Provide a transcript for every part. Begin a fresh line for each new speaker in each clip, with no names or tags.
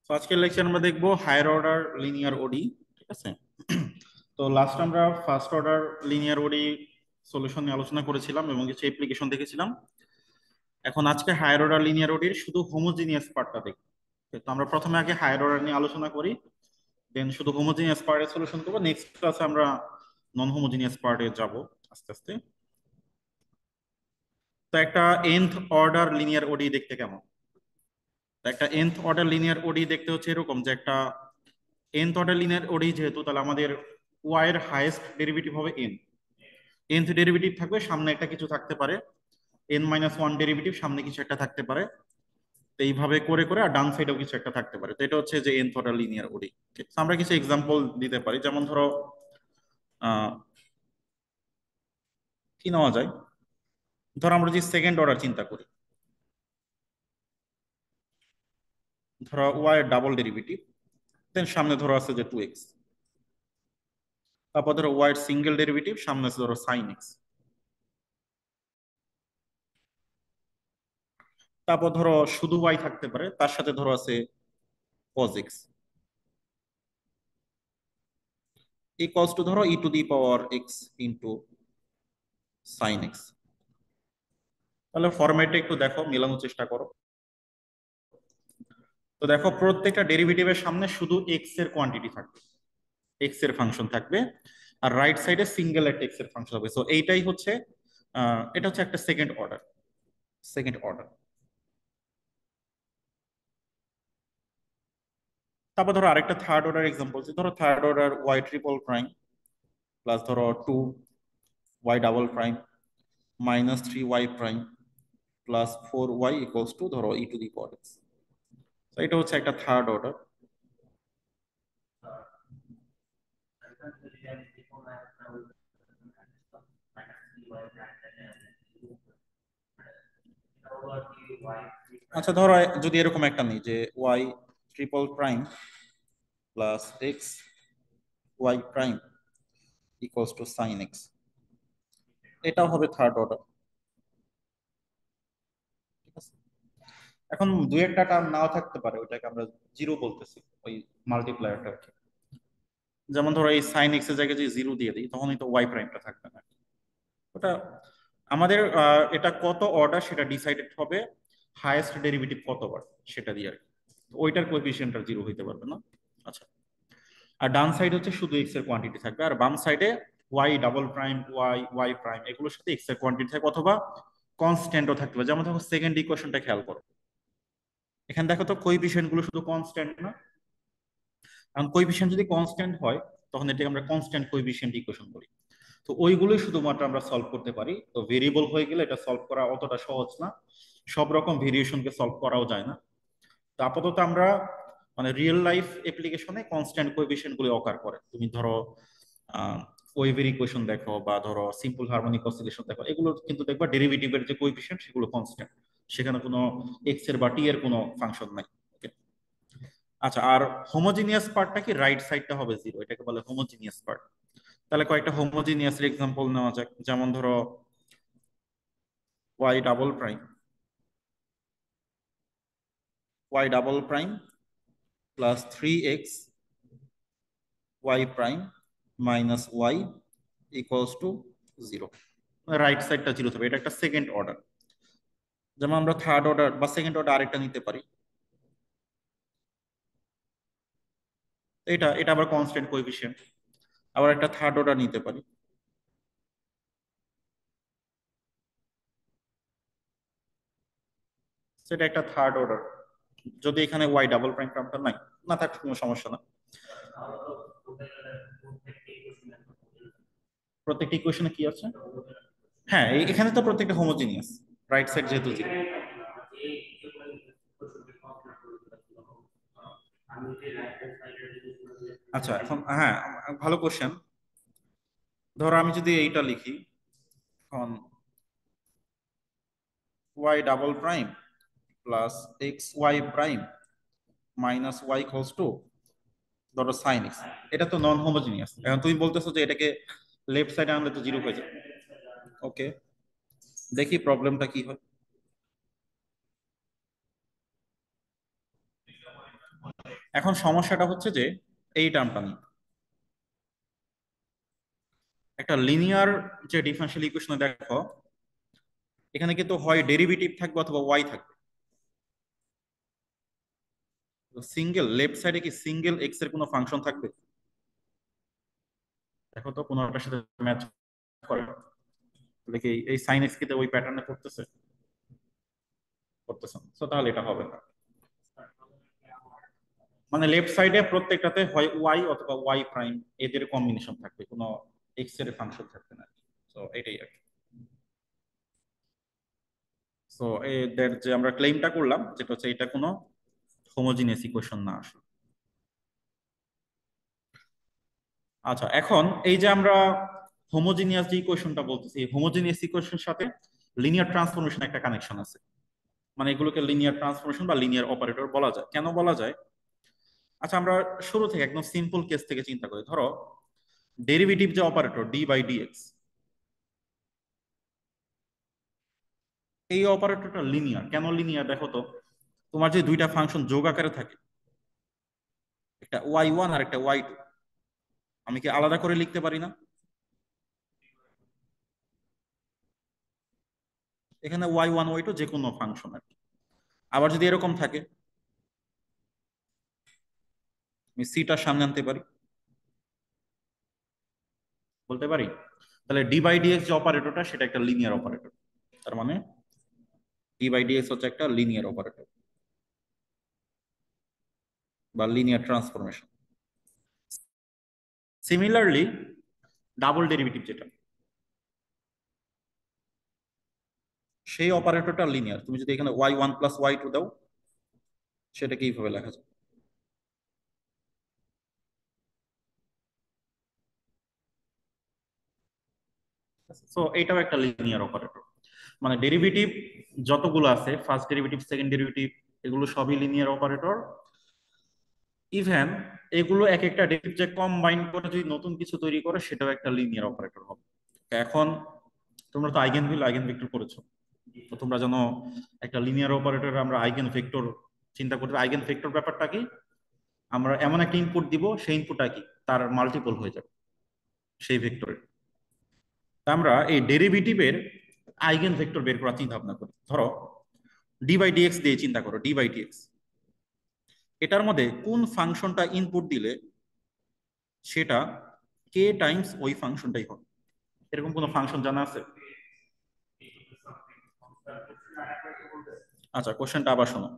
তো আজকের লেকচার আমরা দেখবো হায়ার অর্ডার লিনিয়ার ওডি। ঠিক আছে। তো লাস্ট আমরা ফার্স্ট অর্ডার লিনিয়ার ওডি সলিউশন নিয়ে আলোচনা করেছিলাম এবং কিছু অ্যাপ্লিকেশন দেখেছিলাম। এখন আজকে হায়ার অর্ডার লিনিয়ার ওডির শুধু হোমোজিনিয়াস পার্টটা দেখবো। তো আমরা প্রথমে আগে হায়ার অর্ডার নিয়ে আলোচনা করি, দেন শুধু হোমোজিনিয়াস পার্টের সলিউশন করবো। নেক্সট ক্লাসে আমরা নন হোমোজিনিয়াস পার্টে যাব আস্তে আস্তে। তো একটা nth অর্ডার লিনিয়ার ওডি দেখতে কেমন? তো একটা nth অর্ডার লিনিয়ার ওডি দেখতে হচ্ছে এরকম, যে একটা nth অর্ডার লিনিয়ার ওডি যেহেতু, তাহলে আমাদের y এর হাইয়েস্ট ডেরিভেটিভ হবে n। nth ডেরিভেটিভ থাকবে, সামনে একটা কিছু থাকতে পারে, n-1 ডেরিভেটিভ সামনে কিছু একটা থাকতে পারে। তো এইভাবে করে করে আর ডান সাইডেও কিছু একটা থাকতে পারে। তো এটা হচ্ছে যে nth অর্ডার লিনিয়ার ওডি। আমরা কিছু এক্সাম্পল দিতে পারি, যেমন ধরো আহ কি নেওয়া যায়, ধরো আমরা যদি সেকেন্ড অর্ডার চিন্তা করি, ধরো y এর ডাবল ডেরিভেটিভ, দেন সামনে ধরো আছে যে 2x, তারপর ধরো y এর সিঙ্গেল ডেরিভেটিভ, সামনে আছে ধরো sin x, তারপর ধরো শুধু y থাকতে পারে, তার সাথে ধরো আছে cos x ইকুয়ালস টু ধরো e to the power x into sin x। তাহলে ফরম্যাটটা একটু দেখো, মেলানোর চেষ্টা করো। তো দেখো প্রত্যেকটা ডেরিভেটিভের সামনে শুধু এক্স এর কোয়ান্টিটি থাকবে, এক্স এর ফাংশন থাকবে, আর রাইট সাইডে সিঙ্গেল একটা এক্স এর ফাংশন হবে। সো এইটাই হচ্ছে এটা হচ্ছে একটা সেকেন্ড অর্ডার। Second order. তারপর ধরো আরেকটা থার্ড অর্ডার এক্সাম্পল, ধরো third order y triple prime plus ধরো 2y double prime minus 3y prime plus 4y equals to ধরো e to the power x. এটা হচ্ছে একটা থার্ড অর্ডার। আচ্ছা ধরো যদি এরকম একটা নেই যে y triple prime plus x y prime equals to sine x, এটাও হবে থার্ড অর্ডার। ঠিক আছে। এখন দু একটা টার্ম নাও থাকতে পারে, ওইটাকে আমরা জিরো বলতেছি, ওই মাল্টিপ্লায়ারটা। যেমন ধরো এই সাইন এক্স এর জায়গায় যদি জিরো দিয়ে দিই, তখনই তো ওয়াই প্রাইমটা থাকবে না। ওটা আমাদের এটা কত অর্ডার সেটা ডিসাইডেড হবে হাইয়েস্ট ডেরিভেটিভ কতবার সেটা দিয়ে আর কি। তো ওইটার কোএফিসিয়েন্টটা জিরো হইতে পারবে না। আচ্ছা, আর ডান সাইড হচ্ছে শুধু এক্স এর কোয়ান্টিটি থাকবে, আর বাম সাইডে y double prime y y prime এগুলোর সাথে এক্স এর কোয়ান্টিটি থাকবে, অথবা কনস্ট্যান্টও থাকতে পারে। যেমন দেখো সেকেন্ড ইকুয়েশনটা খেয়াল করো, এখানে দেখো তো কোএফিসিয়েন্ট গুলো শুধু কনস্ট্যান্ট না। কারণ কোএফিসিয়েন্ট যদি কনস্ট্যান্ট হয়, তখন এটাকে আমরা কনস্ট্যান্ট কোএফিসিয়েন্ট ইকুয়েশন বলি। তো ওইগুলোই শুধুমাত্র আমরা সলভ করতে পারি। তো ভেরিয়েবল হয়ে গেলে এটা সলভ করা অতটা সহজ না, সব রকম ভেরিয়েশনকে সলভ করাও যায় না। তো আপাতত আমরা মানে রিয়েল লাইফ অ্যাপ্লিকেশনে কনস্ট্যান্ট কোএফিসিয়েন্ট গুলো অকার করে। তুমি ধরো ওয়েভের ইকুয়েশন দেখো, বা ধরো সিম্পল হারমোনিক অসিলেশন দেখো, এগুলো কিন্তু দেখবা ডেরিভেটিভের যে কোএফিসিয়েন্ট সেগুলো কনস্ট্যান্ট, সেখানে কোনো এক্স এর বা টি এর কোনো ফাংশন নাই। ওকে। আচ্ছা, আর হোমোজিনিয়াস পার্টটা কি, রাইট সাইডটা হবে জিরো, এটাকে বলে হোমোজিনিয়াস পার্ট। তাহলে কয়েকটা হোমোজিনিয়াস এক্সাম্পল নেওয়া যাক। যেমন ধরো y double prime plus 3x y prime minus y equals to zero. Right সাইডটা জিরো হবে, এটা একটা সেকেন্ড অর্ডার। যেমন আমরা থার্ড অর্ডার বা সেকেন্ড অর্ডার আরেকটা নিতে পারি, এটা এটা আবার কনস্ট্যান্ট কোএফিসিয়েন্ট। আবার একটা থার্ড অর্ডার নিতে পারি, সেটা একটা থার্ড অর্ডার, যদি এখানে y ডাবল প্রাইম টার্মটা নাই, না থাক কোনো সমস্যা না। প্রত্যেকটা ইকুয়েশনে কি আছে? হ্যাঁ, এখানে তো প্রত্যেকটা হোমোজিনিয়াস, রাইট সাইড যেহেতু জিরো। আচ্ছা এখন হ্যাঁ, ভালো কোশ্চেন। ধরো আমি যদি এইটা লিখি, এখন y double prime plus x y prime minus y equals to ধরো সাইন এক্স, এটা তো নন হোমোজিনিয়াস। এখন তুমি বলতেছো যে এটাকে লেফট সাইডে আনলে তো জিরো হয়ে যাবে। ওকে, দেখি প্রবলেমটা কি হয়। এখন সমস্যাটা হচ্ছে যে এই টার্মটা নিয়ে একটা লিনিয়ার যে ডিফারেনশিয়াল ইকুয়েশনে দেখো, এখানে কিন্তু হয় ডেরিভেটিভ থাকবে অথবা ওয়াই থাকবে। সিঙ্গেল লেফট সাইডে কি সিঙ্গেল এক্স এর কোনো ফাংশন থাকবে? দেখো তো কোনোটার সাথে ম্যাচ করে, তাহলে কি এই সাইন এক্স কি ওই প্যাটার্নে পড়তেছে? করতেছে না, তো তাহলে এটা হবে না। মানে লেফট সাইডে প্রত্যেকটাতে হয় ওয়াই অথবা ওয়াই প্রাইম, এদের কম্বিনেশন থাকবে, কোনো এক্স এর ফাংশন থাকবে না। তো এটাই আর কি। সো এদের যে আমরা ক্লেমটা করলাম যেটা হচ্ছে এটা কোনো হোমোজিনিয়াস ইকুয়েশন না আসলে। আচ্ছা, এখন এই যে আমরা হোমোজিনিয়াস যে ইকুয়েশনটা বলতেছি, হোমোজিনিয়াস ইকুয়েশনের সাথে লিনিয়ার ট্রান্সফরমেশন একটা কানেকশন আছে। মানে এগুলোকে লিনিয়ার ট্রান্সফরমেশন বা লিনিয়ার অপারেটর বলা যায়। কেন বলা যায়? আচ্ছা, আমরা শুরু থেকে একদম সিম্পল কেস থেকে চিন্তা করি। ধরো ডেরিভেটিভ যে অপারেটর ডি বাই ডিএক্স, এই অপারেটরটা লিনিয়ার। কেন লিনিয়ার দেখো তো, তোমার যে দুইটা ফাংশন যোগ আকারে থাকে, একটা ওয়াই ওয়ান আর একটা ওয়াই টু, আমি কি আলাদা করে লিখতে পারি না? এখানে ওয়াই ওয়ান ওয়াই টু যে কোনো ফাংশন আর কি। আবার যদি এরকম থাকে, আমি সিটার সামনে আনতে পারি, বলতে পারি তাহলে ডি বাই ডিএক্স যে অপারেটরটা সেটা একটা লিনিয়ার অপারেটর। তার মানে ডি বাই ডিএক্স হচ্ছে একটা লিনিয়ার অপারেটর বা linear transformation. Similarly double derivative যেটা, সেই অপারেটরটা লিনিয়ার। তুমি যদি এখানে y one plus y two দাও, সেটাকে এইভাবে লেখা যায়। সো এইটাও একটা লিনিয়ার অপারেটর। মানে ডেরিভেটিভ যতগুলো আছে, ফার্স্ট ডেরিভেটিভ সেকেন্ড ডেরিভেটিভ, এগুলো সবই লিনিয়ার অপারেটর। ইভেন এগুলো এক একটা ডেরিভেটিভ যে কম্বাইন করে যদি নতুন কিছু তৈরি করে, সেটাও একটা লিনিয়ার অপারেটর হবে। এখন তোমরা তো আইগেন ভ্যালু আইগেন ভেক্টর করেছো, তো তোমরা জানো একটা লিনিয়ার অপারেটর আমরা আইগেন ভেক্টর চিন্তা করতে। আইগেন ভেক্টর ব্যাপারটা কি, আমরা এমন একটা ইনপুট দিব, সেই ইনপুটটা কি তার মাল্টিপল হয়ে যাবে সেই ভেক্টরের। আমরা এই ডেরিভেটিভের আইগেন ভেক্টর বের করার চিন্তা ভাবনা করি। ধরো ডি বাই ডিএক্স দিয়ে চিন্তা করো, ডি বাই ডিএক্স এটার মধ্যে কোন ফাংশনটা ইনপুট দিলে সেটা কে টাইমস ওই ফাংশনটাই হবে। এরকম কোন ফাংশন জানা আছে? আচ্ছা, কোশ্চেনটা আবার শোনো।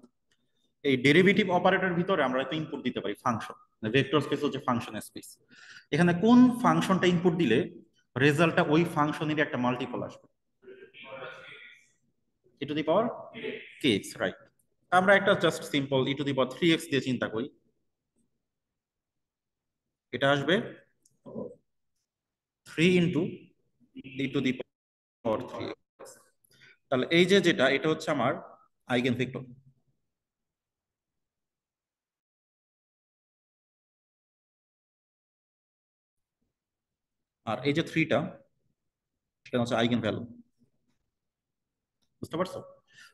এই ডেরিভেটিভ অপারেটর ভিতরে আমরা একটা ইনপুট দিতে পারি ফাংশন, ভেক্টর স্পেস হচ্ছে ফাংশন স্পেস। এখানে কোন ফাংশনটা ইনপুট দিলে রেজাল্টটা ওই ফাংশনেরই একটা মাল্টিপল আসবে? E to the power k x, right. আমরা একটা just simple e to the power three x দিয়ে চিন্তা করি, এটা আসবে three into e to the power three. তাহলে এই যে যেটা, এটা হচ্ছে আমার আইগেন ভেক্টর। আর এই যে থ্রিটা, সেটা হচ্ছে আইগেন ভ্যালু। বুঝতে পারছো?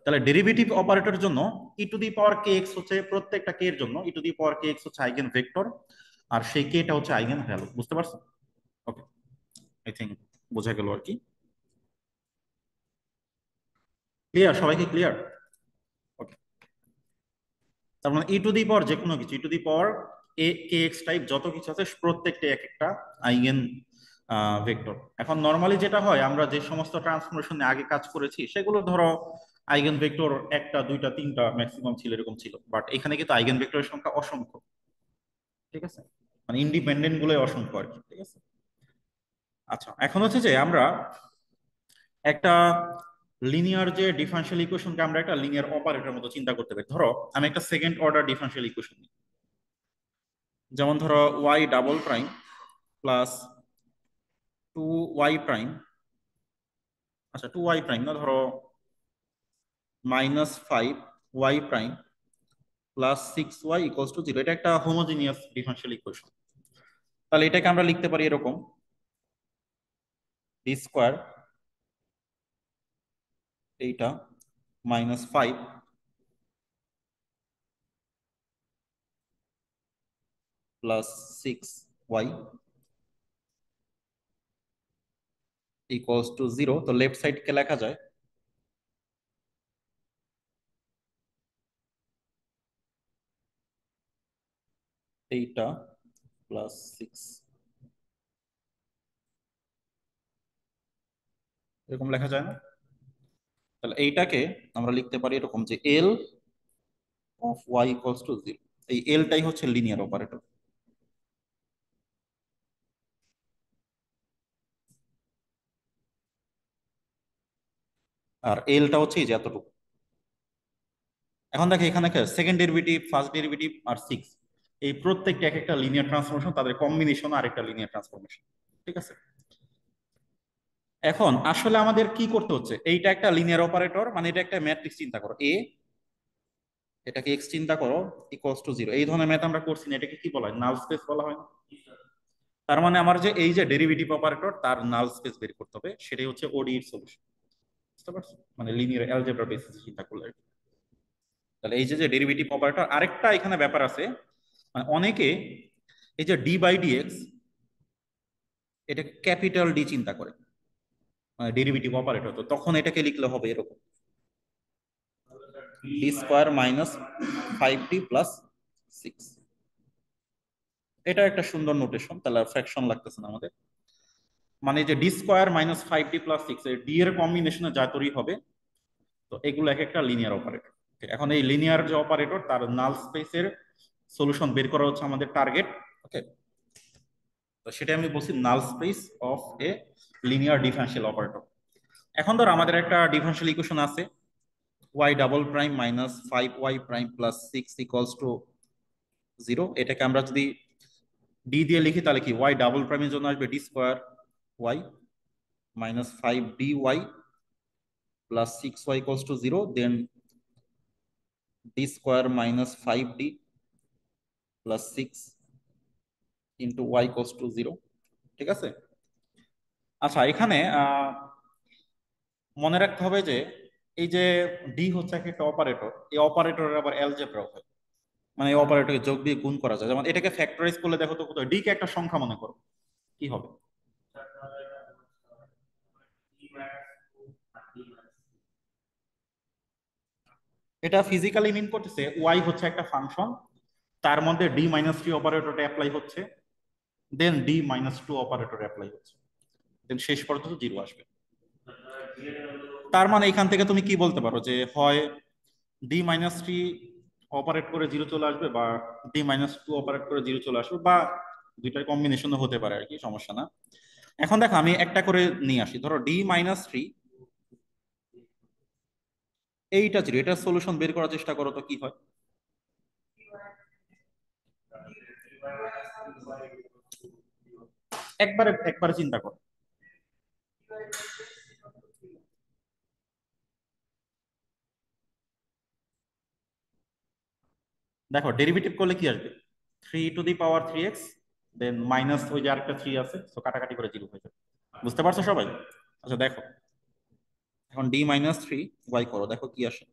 তাহলে ডেরিভেটিভ অপারেটরের জন্য e to the power k x হচ্ছে প্রত্যেকটা কে এর জন্য e to the power k x হচ্ছে আইগেন ভেক্টর, আর সেই কেটা হচ্ছে আইগেন ভ্যালু। বুঝতে পারছো? ওকে, আই থিঙ্ক বোঝা গেল আর কি। ক্লিয়ার? সবাইকে ক্লিয়ার? ওকে। তার মানে ই টু দি পাওয়ার যে কোনো কিছু, e to the power a k x type যত কিছু আছে প্রত্যেকটা এক একটা আইগেন ভেক্টর। এখন নর্মালি যেটা হয়, আমরা যে সমস্ত ট্রান্সফরমেশনে আগে কাজ করেছি সেগুলো ধরো আইগেন ভেক্টর একটা দুইটা তিনটা ম্যাক্সিমাম ছিল, এরকম ছিল। বাট এখানে কিন্তু আইগেন ভেক্টরের সংখ্যা অসংখ্য। ঠিক আছে, মানে ইন্ডিপেন্ডেন্ট গুলোই অসংখ্য আর কি। ঠিক আছে। আচ্ছা, এখন হচ্ছে যে আমরা একটা লিনিয়ার যে ডিফারেনশিয়াল ইকুয়েশনকে আমরা একটা লিনিয়ার অপারেটর মতো চিন্তা করতে পারি। ধরো আমি একটা সেকেন্ড অর্ডার ডিফারেনশিয়াল ইকুয়েশন নিই, যেমন ধরো y double prime plus two y prime, আচ্ছা টু ওয়াই প্রাইম না, ধরো minus five y prime plus six y equals to zero. এটা একটা হোমোজিনিয়াস ডিফারেনশিয়াল ইকুয়েশন। তাহলে এটাকে আমরা লিখতে পারি এরকম, ডি স্কোয়ার এইটা minus five plus 6y equals to 0। তো লেফট সাইডকে লেখা যায় এইটা প্লাস 6, এরকম লেখা যায় না? তাহলে এইটাকে আমরা লিখতে পারি এরকম যে L of y equals to 0। এই এলটাই হচ্ছে লিনিয়ার অপারেটর, আর এলটা হচ্ছে এই যে এতটুকু। এখন দেখো এখানে সেকেন্ড ডেরিভেটিভ, ফার্স্ট ডেরিভেটিভ আর 6, এই প্রত্যেকটা এক একটা লিনিয়ার ট্রান্সফরমেশন, তাদের কম্বিনেশন আর একটা লিনিয়ার ট্রান্সফরমেশন। ঠিক আছে, এখন আসলে আমাদের কি করতে হচ্ছে, এইটা একটা লিনিয়ার অপারেটর, মানে এটা একটা ম্যাট্রিক্স, চিন্তা করো এ, এটাকে এক্স চিন্তা করো ইকুয়ালস টু 0। এই ধরনের ম্যাথ আমরা করছি না, এটাকে কি বলা হয়, নাল স্পেস বলা হয় না? তার মানে আমার যে এই যে ডেরিভেটিভ অপারেটর তার নাল স্পেস বের করতে হবে, সেটাই হচ্ছে ওডি এর সলিউশন। বুঝতে পারছো, মানে লিনিয়ার অ্যালজেব্রা বেসিসে চিন্তা করলে আর কি। তাহলে এই যে যে ডেরিভেটিভ অপারেটর, আরেকটা এখানে ব্যাপার আছে, মানে অনেকে এই যে ডি বাই ডিএক্স, এটাকে ক্যাপিটাল ডি চিন্তা করে, মানে ডেরিভেটিভ অপারেটর, তো তখন এটাকে লিখলে হবে এরকম D square minus 5d plus 6। এটা একটা সুন্দর নোটেশন, তাহলে ফ্র্যাকশন লাগতেছে না আমাদের। মানে যে D square minus 5d plus 6, এর ডি এর কম্বিনেশনে যা তৈরি হবে, তো এগুলো এক একটা লিনিয়ার অপারেটর। এখন এই লিনিয়ার যে অপারেটর তার নাল স্পেসের সলিউশন বের করা হচ্ছে আমাদের টার্গেট। ওকে, তো সেটা আমি বলছি null space of a linear differential operator. এখন ধর আমাদের একটা ডিফারেনশিয়াল ইকুয়েশন আছে, y double prime minus 5y prime plus 6 equals to 0। এটাকে আমরা যদি ডি দিয়ে লিখি তাহলে কি, y ডাবল প্রাইমের জন্য আসবে d square y minus 5dy plus 6y equals to 0, then d square minus 5d plus 6 into y equals to 0। ঠিক আছে, আচ্ছা এখানে মনে রাখতে হবে যে এই যে ডি হচ্ছে একটা অপারেটর, এই অপারেটরের আবার অ্যালজেব্রা হয়, মানে এই অপারেটরকে যোগ দিয়ে গুণ করা যায়। যেমন এটাকে ফ্যাক্টরাইজ করলে দেখো তো কত, ডি কে একটা সংখ্যা মনে করো, কি হবে? এটা ফিজিক্যালি মিন করতেছে ওয়াই হচ্ছে একটা ফাংশন, তার মধ্যে ডি মাইনাস থ্রি অপারেটরটা অ্যাপ্লাই হচ্ছে, then D minus two operator apply হচ্ছে, দেন শেষ পর্যন্ত 0 আসবে। তার মানে এখান থেকে তুমি কি বলতে পারো যে হয় ডি মাইনাস থ্রি অপারেট করে 0 চলে আসবে, বা ডি মাইনাস টু অপারেট করে 0 চলে আসবে, বা দুইটার কম্বিনেশনও হতে পারে আর কি, সমস্যা না। এখন দেখো আমি একটা করে নিয়ে আসি, ধরো ডি মাইনাস থ্রি, এইটা 0, এটার সলিউশন বের করার চেষ্টা করো তো কি হয়। একবারে একবারে চিন্তা করো, দেখো ডেরিভেটিভ করলে কি আসবে, 3 two the power 3x, than minus ওই যে আরেকটা 3 আছে, তো কাটাকাটি করে 0 হয়ে যাবে। বুঝতে পারছো সবাই? আচ্ছা দেখো, এখন ডি মাইনাস থ্রি ওয়াই করো, দেখো কি আসে।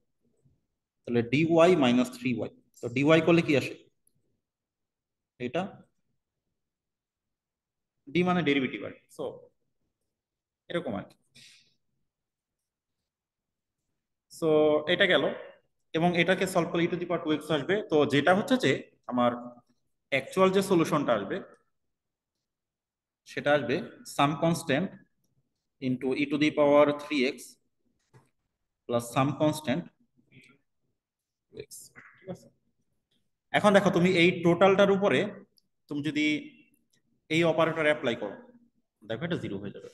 তাহলে ডি ওয়াই মাইনাস 3y, তো ডি ওয়াই করলে কি আসে, এটা ডি মানে ডেরিভেটিভ আর কি, সো এরকম আর কি। সো এটা গেল, এবং এটাকে সলভ করলে e to the power 2x আসবে। তো যেটা হচ্ছে যে আমার অ্যাকচুয়াল যে সলিউশনটা আসবে, সেটা আসবে some constant into e to the power 3x plus some constant 2x। ঠিক আছে, এখন দেখো তুমি এই টোটালটার উপরে তুমি যদি এই অপারেটর অ্যাপ্লাই করো, দেখো এটা 0 হয়ে যাবে।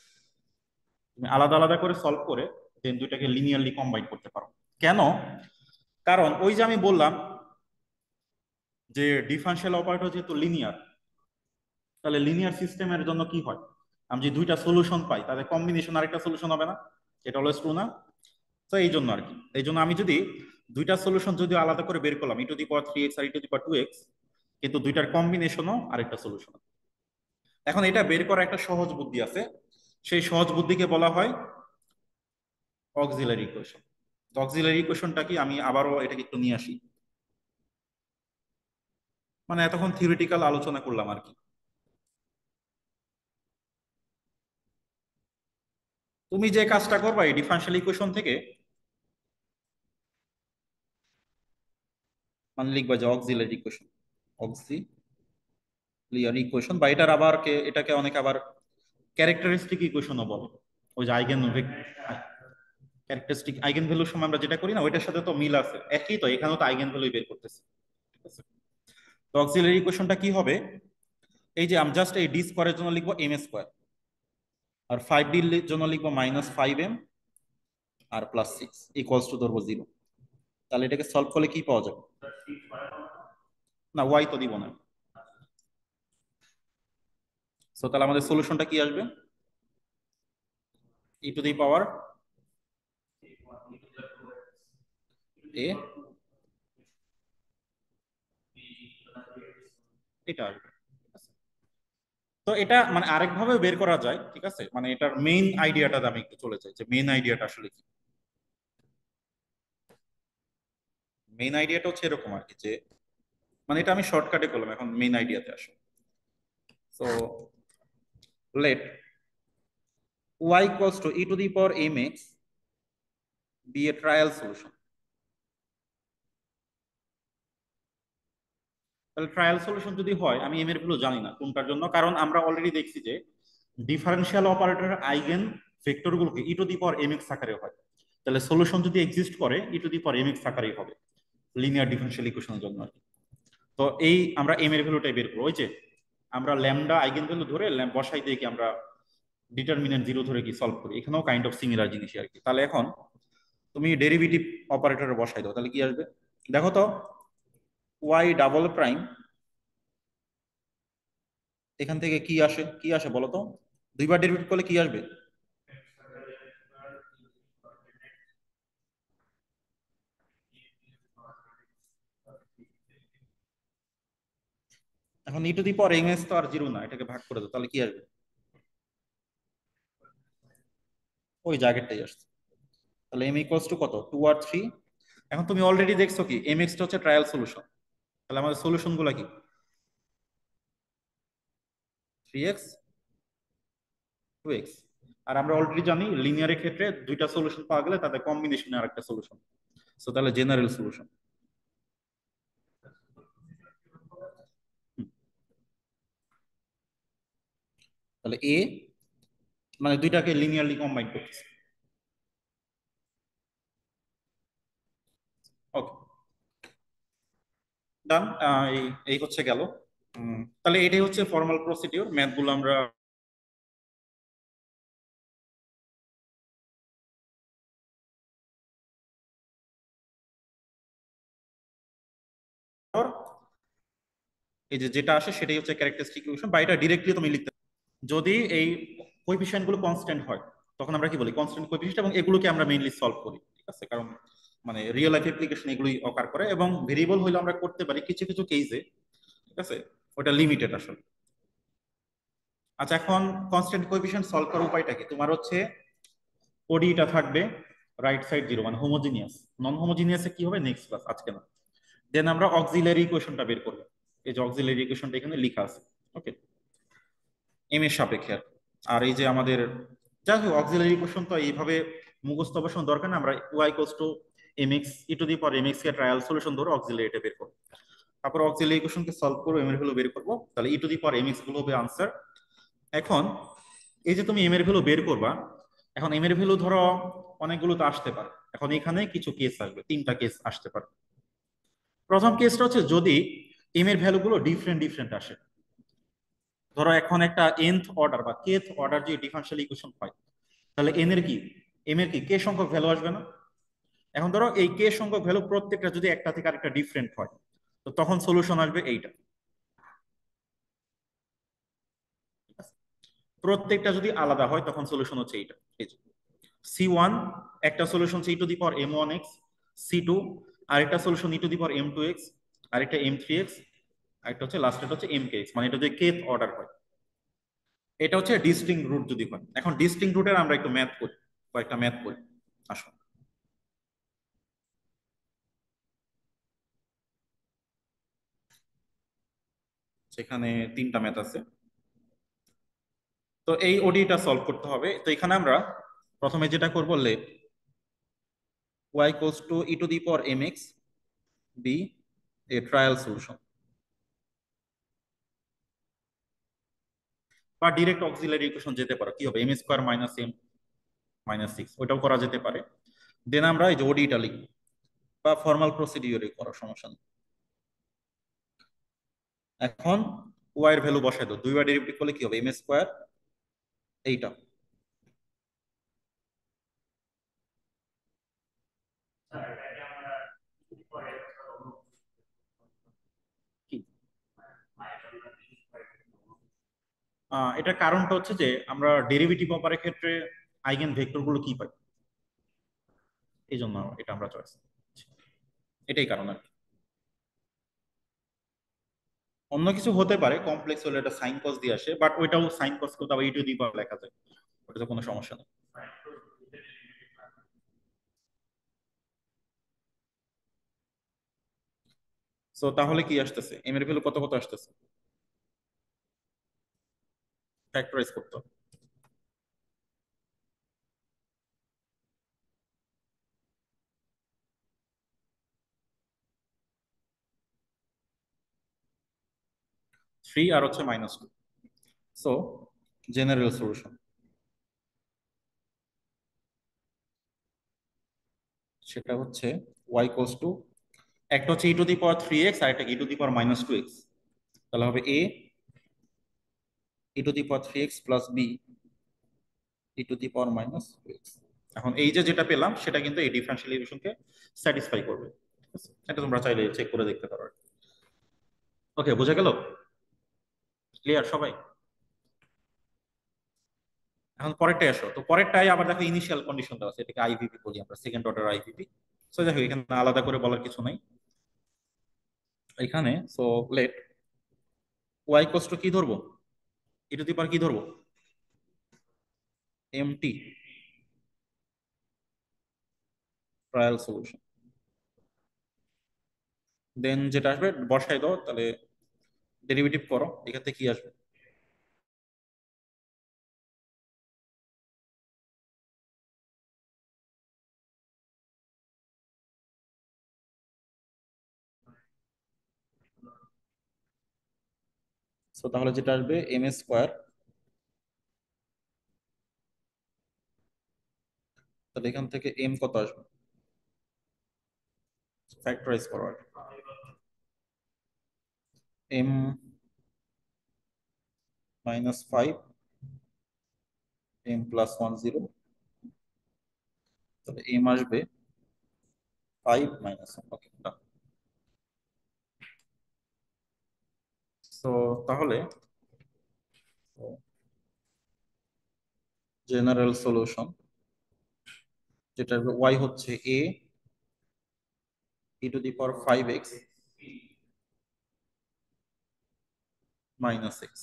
তুমি আলাদা আলাদা করে সলভ করে দেন দুইটাকে লিনিয়ারলি কম্বাইন করতে পারো। কেন? কারণ ওই যে আমি বললাম যে ডিফারেনশিয়াল অপারেটর যেহেতু লিনিয়ার, তাহলে লিনিয়ার সিস্টেমের জন্য কি হয়, আমি যে দুইটা সলিউশন পাই তাদের কম্বিনেশন আরেকটা সলিউশন হবে না? এটা অলওয়েজ ট্রু না? তো এই জন্য আর কি, এই জন্য আমি যদি দুইটা সলিউশন যদি আলাদা করে বের করলাম, e to the power 3x আর e to the power 2x, কিন্তু দুইটার কম্বিনেশনও আরেকটা সলিউশন। এখন এটা বের করা একটা সহজ বুদ্ধি আছে, সেই সহজ বুদ্ধিকে বলা হয় অক্সিলারি ইকুয়েশন। অক্সিলারি ইকুয়েশনটা কি, আমি আবারও এটাকে একটু নিয়ে আসি। মানে এতক্ষণ থিওরিটিক্যাল আলোচনা করলাম আর কি। তুমি যে কাজটা করবা এই ডিফারেনশিয়াল ইকুয়েশন থেকে, মানে লিখবা যে অক্সিলারি ইকুয়েশন, অক্সিলিয়ারি ইকুয়েশন, বা এটার আবার এটাকে অনেকে আবার ক্যারেক্টারিস্টিক ইকুয়েশনও বলে। ওই যে ক্যারেক্টারিস্টিক আইগেন ভ্যালুর সময় আমরা যেটা করি না, ওইটার সাথে তো মিল আছে, একই তো, এখানেও তো আইগেন ভ্যালু বের করতেছি। ঠিক আছে, তো অক্সিলারি ইকুয়েশনটা কি হবে, এই যে আমি জাস্ট এই ডি স্কোয়ারের জন্য লিখবো এম স্কোয়ার, আর 5 ডির জন্য লিখবো -5m আর +6 ইকুয়ালস টু ধরবো 0। তাহলে এটাকে সলভ করলে কি পাওয়া যাবে? না, ওয়াই তো দিব না। সো তাহলে আমাদের সলিউশনটা কি আসবে? e⁻ a, এটা আসবে। ঠিক আছে? তো এটা মানে আরেকভাবে বের করা যায়, ঠিক আছে, মানে এটার মেইন আইডিয়াটা আমি একটু চলে যাই, যে মেইন আইডিয়াটা আসলে কি। মেইন আইডিয়াটা হচ্ছে এরকম আর কি, যে মানে এটা আমি শর্টকাটে করলাম, এখন মেইন আইডিয়াতে আসো। So let y equals to e⁻mx be a trial solution। তাহলে ট্রায়াল সলিউশন যদি হয়, আমি এম এর ভ্যালু জানি না কোনটার জন্য, কারণ আমরা অলরেডি দেখছি যে ডিফারেনশিয়াল অপারেটরের আইগেন ভেক্টর গুলোকে e⁻mx আকারে হয়। তাহলে সলিউশন যদি এক্সিস্ট করে e⁻mx আকারেই হবে লিনিয়ার ডিফারেনশিয়াল ইকুয়েশনের জন্য আর কি। তো এই আমরা এম এর ভ্যালুটাই বের করবো, ওই যে আমরা ল্যামডা আইগেন ভ্যালু ধরে বসাই দিয়ে কি আমরা ডিটারমিনেন্ট জিরো ধরে কি সলভ করি, এখানেও কাইন্ড অফ সিমিলার জিনিসই আর কি। তাহলে এখন তুমি ডেরিভেটিভ অপারেটরে বসাই দাও, তাহলে কি আসবে দেখো তো। ওয়াই ডাবল প্রাইম, এখান থেকে কি আসে, কি আসে বলো তো? দুইবার ডেরিভেটিভ করলে কি আসবে? এখন e⁻mx তো আর জিরো না, এটাকে ভাগ করে দাও, তাহলে কি আসবে? ওই জায়গাটাই আসছে। তাহলে m ইকুয়ালস টু কত, 2 আর 3। এখন তুমি অলরেডি দেখছো কি mx টা হচ্ছে ট্রায়াল সলিউশন, তাহলে আমাদের সলিউশন গুলা কি? 3x 2x। আর আমরা অলরেডি জানি লিনিয়ারের ক্ষেত্রে দুইটা সলিউশন পাওয়া গেলে তাদের কম্বিনেশনে আরেকটা সলিউশন। সো তাহলে জেনারেল সলিউশন। তাহলে এ মানে দুইটাকে লিনিয়ারলি কম্বাইন করতেছে। ওকে, ডান। এই এই হচ্ছে গেল। তাহলে এটাই হচ্ছে ফর্মাল প্রসিডিওর, ম্যাথ গুলো আমরা এই যে যেটা আসে সেটাই হচ্ছে ক্যারেক্টারিস্টিক ইকুয়েশন, বা এটা ডিরেক্টলি তুমি লিখতে পারো। যদি এই কোএফিসিয়েন্ট গুলো কনস্ট্যান্ট হয়, তখন আমরা কি বলি কনস্ট্যান্ট কোএফিসিয়েন্ট, এবং এগুলোকে আমরা মেইনলি সলভ করি। ঠিক আছে, কারণ মানে রিয়েল লাইফ অ্যাপ্লিকেশন এগুলোই অকার করে, এবং ভেরিয়েবল হইলে আমরা করতে পারি কিছু কিছু কেসে। ঠিক আছে, ওটা লিমিটেড আসলে। আচ্ছা, এখন কনস্ট্যান্ট কোএফিসিয়েন্ট সলভ করার উপায়টা কি? তোমার হচ্ছে ওডিটা থাকবে রাইট সাইড জিরো, মানে হোমোজিনিয়াস। নন হোমোজিনিয়াসে কি হবে নেক্সট ক্লাস, আজকে না। দেন আমরা অক্সিলারি ইকুয়েশনটা বের করবো, এই যে অক্সিলারি ইকুয়েশনটা এখানে লেখা আছে। ওকে, এম এর সাপেক্ষে আর কি। আর এই যে আমাদের যাই হোক অক্সিলারি ইকুয়েশন তো এইভাবে মুখস্থ অবশ্য দরকার না, আমরা y equals to mx e⁻mx কে ট্রায়াল সলিউশন ধরে অক্সিলারিটা বের করবো। তারপর অক্সিলারি ইকুয়েশনকে সলভ করবো, এম এর ভ্যালু বের করবো, তাহলে e⁻mx গুলো হবে আনসার। এখন এই যে তুমি এম এর ভ্যালু বের করবা, এখন এম এর ভ্যালু ধরো অনেকগুলো তো আসতে পারে। এখন এখানে কিছু কেস আসবে, তিনটা কেস আসতে পারে। প্রথম কেসটা হচ্ছে যদি এম এর ভ্যালু গুলো ডিফারেন্ট ডিফারেন্ট আসে। ধরো এখন একটা nth অর্ডার বা kth অর্ডার যে ডিফারেনশিয়াল ইকুয়েশন হয়, তাহলে এন এর কি, এম এর কি কে সংখ্যক ভ্যালু আসবে না? এখন ধরো এই কে সংখ্যক ভ্যালু প্রত্যেকটা যদি একটা থেকে আরেকটা ডিফারেন্ট হয়, তো তখন সলিউশন আসবে এইটা। ঠিক আছে? প্রত্যেকটা যদি আলাদা হয় তখন সলিউশন হচ্ছে এইটা। এই যে C1 একটা সলিউশন হচ্ছে e⁻m1x, C2 আরেকটা সলিউশন e⁻m2x, আরেকটা m3x, আরেকটা হচ্ছে লাস্টের হচ্ছে mkx, মানে এটা যদি kth অর্ডার হয়। এটা হচ্ছে ডিস্টিংক্ট রুট যদি হয়। এখন ডিস্টিংক্ট রুটের আমরা একটু ম্যাথ করি, কয়েকটা ম্যাথ করি। আসো, সেখানে তিনটা ম্যাথ আছে। তো এই ওডিটা সলভ করতে হবে। তো এখানে আমরা প্রথমে যেটা করবো, let y equals to e to the power m x be a trial solution, বা ডিরেক্ট অক্সিলারি ইকুয়েশন যেতে পারে, কি হবে m square minus m minus six, ওইটাও করা যেতে পারে। দেন আমরা এই যে ওডিটা লিখবো, বা ফর্মাল প্রসিডিওরে করার সমস্যা নেই। এখন ওয়াই এর ভ্যালু বসাই দাও, দুইবার ডেরিভেটিভ করলে কি হবে এম স্কোয়ার এইটা, কি এটার কারণটা হচ্ছে যে আমরা ডেরিভেটিভ অপারের ক্ষেত্রে আইগেন ভেক্টর গুলো কি পাই, এই জন্য এটা আমরা চয়েস, এটাই কারণ আর কি। অন্য কিছু হতে পারে, কমপ্লেক্স হলে এটা সাইন কস দিয়ে আসে, বাট ওইটাও সাইন কস করতে আবার ই টু দি পাওয়ার লেখা যায়, ওটা তো কোনো সমস্যা নেই। সো তাহলে কি আসতেছে, এম এর ভ্যালু কত কত আসতেছে, ফ্যাক্টরাইজ করতে হবে। 3 আর হচ্ছে -2। সো জেনারেল সলিউশন সেটা হচ্ছে y ইকুয়ালস টু, একটা হচ্ছে ই টু দি পাওয়ার 3x আর একটা ই টু দি পাওয়ার -2x, তাহলে হবে a e to the power 3x plus b E to the power -2x। এখন এই যে যেটা পেলাম সেটা কিন্তু এই ডিফারেনশিয়াল ইকুয়েশনকে স্যাটিসফাই করবে, ঠিক আছে? এটা তোমরা চাইলে চেক করে দেখতে পারো। ওকে, বোঝা গেল? ক্লিয়ার সবাই? এখন পরেরটাই আসো, তো পরেরটাই আবার দেখো ইনিশিয়াল কন্ডিশন দেওয়া আছে, এটাকে আইভিপি বলি আমরা, সেকেন্ড অর্ডার আইভিপি। সো দেখো এখানে আলাদা করে বলার কিছু নাই এখানে। So let y equals to কি ধরবো, ই টু দি পাওয়ার কি ধরবো, এমটি ট্রায়াল সলিউশন। দেন যেটা আসবে বসাই দাও, তাহলে ডেরিভেটিভ করো, এখান থেকে কি আসবে, সো তাহলে যেটা আসবে এম স্কোয়ার, তাহলে এখান থেকে এম কত আসবে, ফ্যাক্টরাইজ করো, এম -5 এম +1 0, তাহলে এম আসবে 5 - 1। ওকে, সো তাহলে জেনারেল সলিউশন যেটা ওয়াই হচ্ছে এ e to the power 5x -x।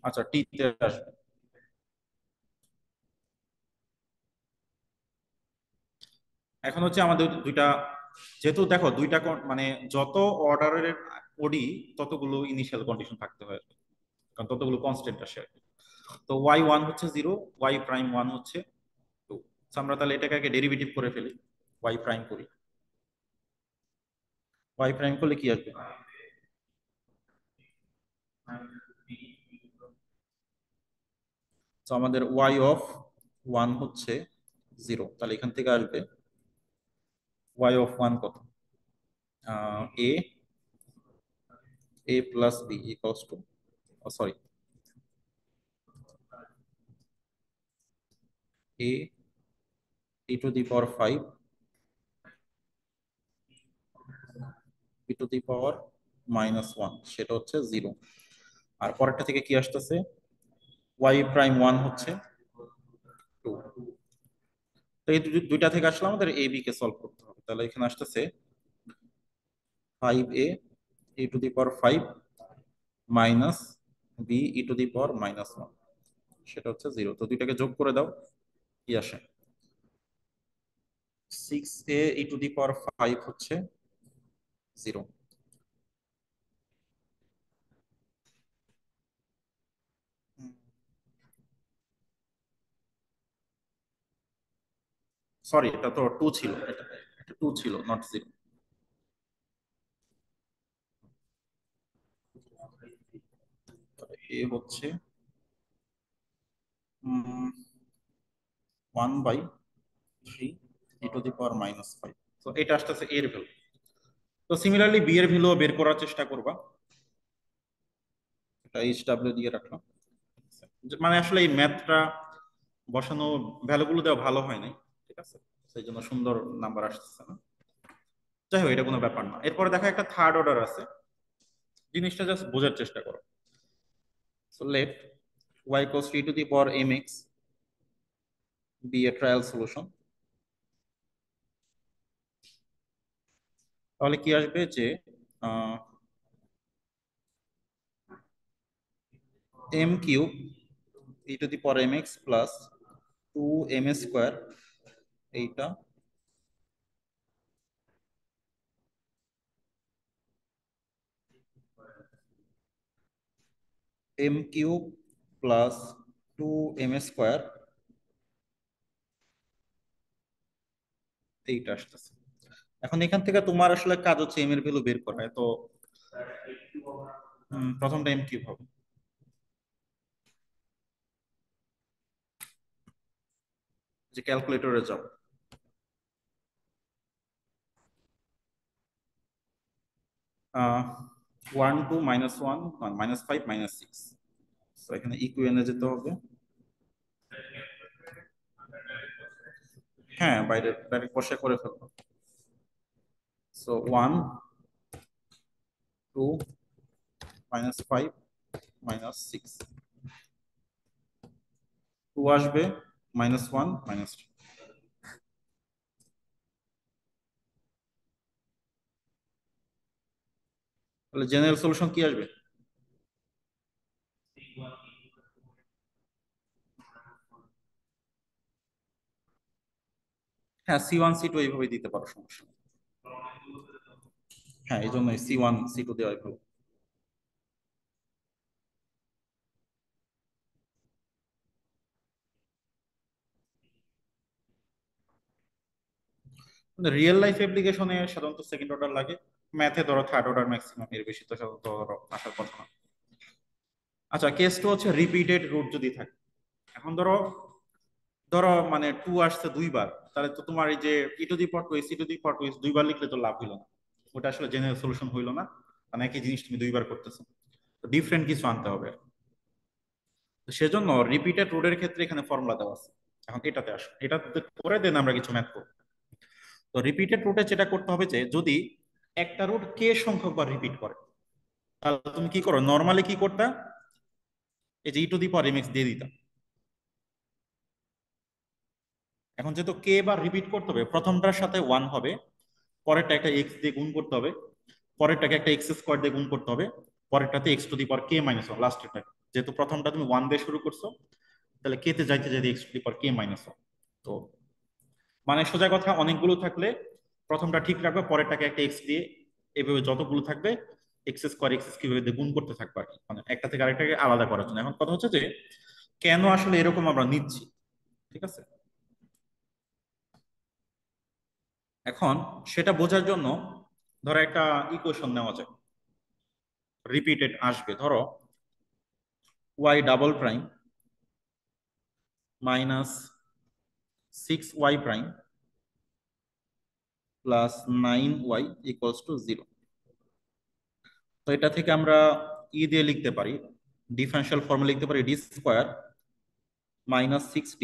আচ্ছা, টি তে আসবে। এখন হচ্ছে আমাদের দুইটা, যেহেতু দেখো দুইটা মানে যত অর্ডারের ওডি ততগুলো ইনিশিয়াল কন্ডিশন থাকতে হয় আর কি, কারণ ততগুলো কনস্ট্যান্ট আসে আর কি। তো y1 হচ্ছে 0, y'1 হচ্ছে 2। আমরা তাহলে এটাকে আগে ডেরিভেটিভ করে ফেলি, y' করি, y' করলে কি আসবে, তো আমাদের y(1) হচ্ছে 0, তাহলে এখান থেকে আসবে y(1) কত, a plus B equals to, sorry, a e to the power 5 e to the power -1, সেটা হচ্ছে 0। আর পরেরটা থেকে কি আসতেছে, y'1 হচ্ছে 2। তো এই দুইটা থেকে আসলে আমাদের এ বি কে সলভ করতে হবে, তাহলে এখানে আসতেছে 5a e to the power 5 minus B e to the power -1, সেটা হচ্ছে 0। তো দুইটাকে যোগ করে দাও, কি আসে, 6a E to the power 5 হচ্ছে 0। সরি, এটা তো টু ছিল, এটা টু ছিল, নট জিরো। এ হচ্ছে 1/3 e⁻⁵ তো এটা আসতেছে এর ভ্যালু। তো সিমিলারলি বি এর ভ্যালু বের করার চেষ্টা করবা। এটা এইচ ডাব্লিউ দিয়ে রাখলাম। মানে আসলে এই ম্যাথটা বসানো ভ্যালুগুলো দেওয়া ভালো হয় নাই, ঠিক আছে, সেই জন্য সুন্দর নাম্বার আসতেছে না। যাই হোক, এটা কোনো ব্যাপার না। এরপরে দেখা একটা থার্ড অর্ডার আছে, জিনিসটা জাস্ট বোঝার চেষ্টা করো। So let y equals to e to the power mx be a trial solution। তাহলে কি আসবে যে m cube e to the power mx plus 2m square, এইটা m cube plus 2m square, এইটা আসতেছে। এখন এখান থেকে তোমার আসলে কাজ হচ্ছে m এর ভ্যালু বের করা। তো প্রথমটা m কিউব হবে, যে ক্যালকুলেটরে যাও। 1 2 -1 -5 -6, তো এখানে ইকুয়েনে যেতে হবে। হ্যাঁ, বাইরে ডাইরেক্ট বসে করে ফেলবো। সো 1 2 -5 -6, 2 আসবে, -1 -2। তাহলে জেনারেল সলিউশন কি আসবে? হ্যাঁ, C1 C2 এইভাবে দিতে পারো, সমস্যা নেই। হ্যাঁ, এই জন্যই C1 C2 দেওয়াই ভালো। রিয়েল লাইফ অ্যাপ্লিকেশনে সাধারণত সেকেন্ড অর্ডার লাগে, ম্যাথে ধরো থার্ড অর্ডার ম্যাক্সিমাম, এর বেশি তো সাধারণত ধরো আসার কথা না। আচ্ছা, কেস টু হচ্ছে রিপিটেড রুট যদি থাকে। এখন ধরো ধরো মানে টু আসছে দুইবার, তাহলে তো তোমার এই যে ই টু দি পাওয়ার টু দুইবার লিখলে তো লাভ হইলো না, ওটা আসলে জেনারেল সলিউশন হইলো না। মানে একই জিনিস তুমি দুইবার করতেছো, তো ডিফারেন্ট কিছু আনতে হবে। তো সেজন্য রিপিটেড রুটের ক্ষেত্রে এখানে ফর্মুলা দেওয়া আছে। এখন এটাতে আসো, এটা করে দেন আমরা কিছু ম্যাথ করবো। তো রিপিটেড রুটে যেটা করতে হবে যে যদি একটা রুট কে সংখ্যক বার রিপিট করে, তাহলে তুমি কি করো, নর্মালি কি করতে, এই যে e⁻mx দিয়ে দিতাম। এখন যেহেতু কে বার রিপিট করতে হবে, প্রথমটার সাথে 1 হবে, পরেরটা একটা এক্স দিয়ে গুণ করতে হবে, পরেরটাকে একটা এক্স স্কোয়ার দিয়ে গুণ করতে হবে, পরেরটাতে x⁻k−1 লাস্টেরটা। যেহেতু প্রথমটা তুমি 1 দিয়ে শুরু করছো, তাহলে কে তে যাইতে যাইতে x⁻k−1। তো মানে সোজা কথা, অনেকগুলো থাকলে প্রথমটা ঠিক রাখবে, পরেরটাকে একটা এক্স দিয়ে, এভাবে যতগুলো থাকবে x² দিয়ে গুণ করতে থাকবে আর কি, মানে একটা থেকে আরেকটাকে আলাদা করার জন্য। এখন কথা হচ্ছে যে কেন আসলে এরকম আমরা নিচ্ছি, ঠিক আছে। এখন সেটা বোঝার জন্য ধরো একটা ইকুয়েশন নেওয়া যায়, রিপিটেড আসবে। ধরো y double prime -6y prime plus 9y equals to 0। তো এটা থেকে আমরা দিয়ে লিখতে পারি, ডিফারেন্সিয়াল ফর্মুলা লিখতে পারি d² -6d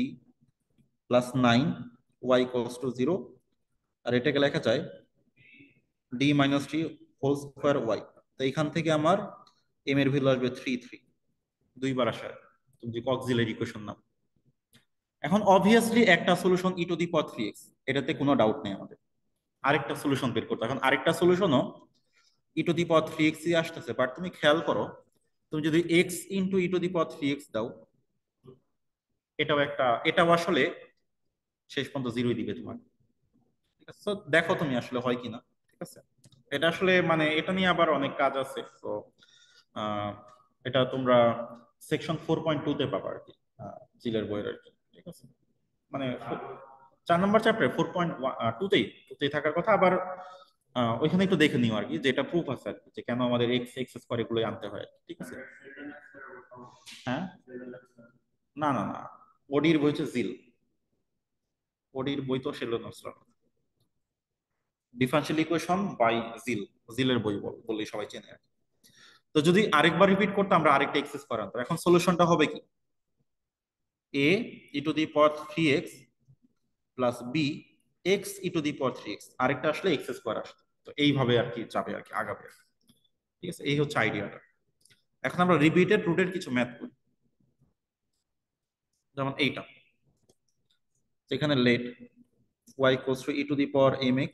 plus 9y equals to 0। আর এটাকে লেখা যায় d - 3 হোল স্কোয়ার y। তো এখান থেকে আমার m এর ভ্যালু আসবে 3 দুইবার আসে, তুমি যে অক্সিলারি ইকুয়েশন নাম। এখন অবভিয়াসলি একটা সলিউশন e⁻3x, এটাতে কোনো ডাউট নেই আমাদের। আরেকটা সলিউশন বের করতে, এখন আরেকটা সলিউশনও e⁻3x আসতেছে, বাট তুমি খেয়াল করো, তুমি যদি x ইন্টু e⁻3x দাও, এটাও আসলে শেষ পর্যন্ত জিরোই দিবে তোমার। ঠিক আছে, তো দেখো তুমি আসলে হয় কিনা। ঠিক আছে, এটা আসলে মানে এটা নিয়ে আবার অনেক কাজ আছে। তো আহ, এটা তোমরা সেকশন 4.2 তে পাবা আর কি, জিলের বইয়ের আর কি। ঠিক আছে, মানে 4 নম্বর চ্যাপ্টার 4.2তেই টুতেই থাকার কথা। আবার ওইখানে একটু দেখে নিও আর কি, যেটা প্রুফ আছে আর কি, যে কেন আমাদের এক্স এক্স স্কোয়ার এগুলোই আনতে হয়, ঠিক আছে? হ্যাঁ, না না না, ওডির বই হচ্ছে জিল। ওডির বই তো Sheldon Nusrat, differential equation by জিল। জিলের বই বললেই সবাই চেনে আর কি। তো যদি আরেকবার রিপিট করতে, আমরা আরেকটা এক্স স্কোয়ার আনতাম। এখন সলিউশনটা হবে কি, A e to the power 3x plus B x e to the power 3x, আরেকটা আসলে এক্স স্কোয়ার আসতো। তো এইভাবে আর কি যাবে আর কি, আগাবে আর কি। ঠিক আছে, এই হচ্ছে আইডিয়াটা। এখন আমরা রিপিটেড রুটের কিছু ম্যাথ করি, যেমন এইটা। এখানে let y equals to e to the power mx